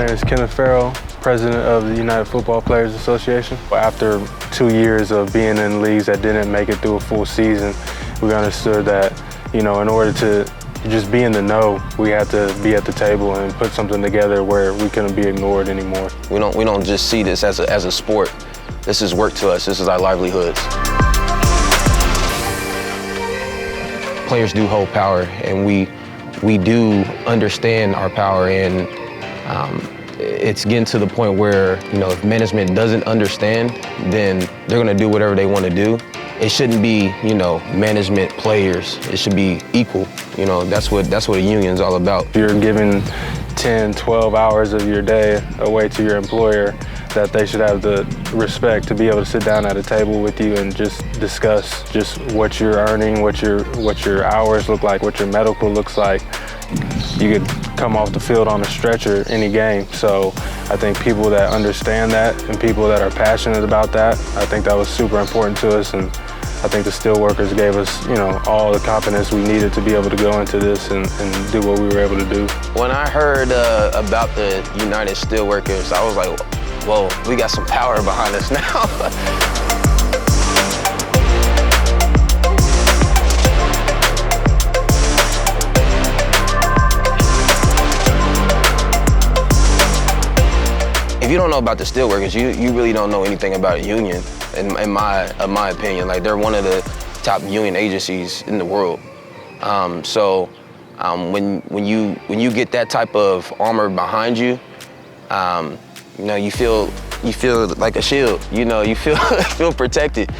name is Kenneth Farrow, president of the United Football Players Association. After 2 years of being in leagues that didn't make it through a full season, we understood that, in order to just be in the know, we had to be at the table and put something together where we couldn't be ignored anymore. We don't just see this as a sport. This is work to us. This is our livelihoods. Players do hold power, and we do understand our power, and it's getting to the point where, if management doesn't understand, then they're gonna do whatever they wanna do. It shouldn't be, management, players. It should be equal. That's what a union's all about. If you're giving 10, 12 hours of your day away to your employer, that they should have the respect to be able to sit down at a table with you and just discuss just what you're earning, what your hours look like, what your medical looks like. You could come off the field on a stretcher any game. So I think people that understand that and people that are passionate about that, I think that was super important to us. And I think the Steelworkers gave us, all the confidence we needed to be able to go into this and do what we were able to do. When I heard about the United Steelworkers, I was like, whoa, we got some power behind us now. If you don't know about the Steelworkers, you really don't know anything about a union, in my opinion. Like, they're one of the top union agencies in the world. When you get that type of armor behind you, you feel like a shield. You feel protected,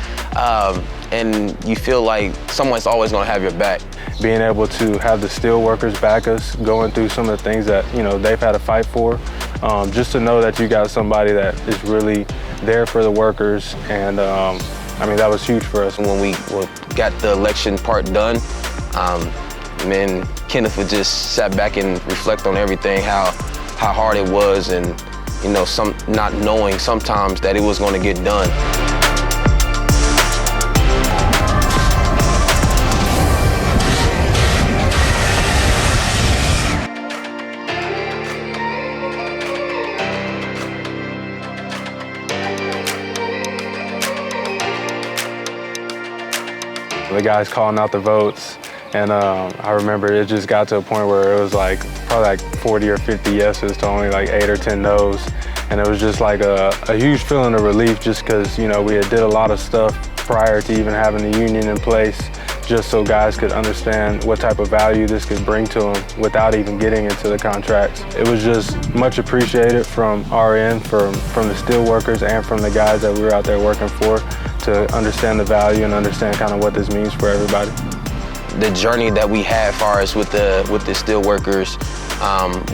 and you feel like someone's always gonna have your back. Being able to have the Steelworkers back us, going through some of the things that they've had to fight for, just to know that you got somebody that is really there for the workers, and that was huge for us. When we got the election part done, Kenneth would just sat back and reflect on everything, how hard it was, and not knowing sometimes that it was going to get done. The guys calling out the votes, and I remember it just got to a point where it was probably 40 or 50 yeses to only 8 or 10 no's, and it was just like a huge feeling of relief, just because we had did a lot of stuff prior to even having the union in place, just so guys could understand what type of value this could bring to them without even getting into the contracts. It was just much appreciated from our end, from the Steelworkers and from the guys that we were out there working for, to understand the value and understand kind of what this means for everybody. The journey that we had far as with the Steelworkers,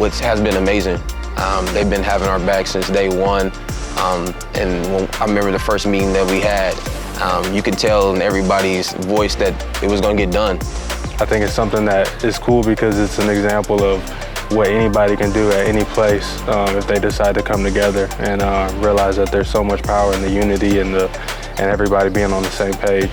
which has been amazing. They've been having our back since day one. And when I remember the first meeting that we had, you could tell in everybody's voice that it was going to get done. I think it's something that is cool because it's an example of what anybody can do at any place if they decide to come together and realize that there's so much power in the unity and everybody being on the same page.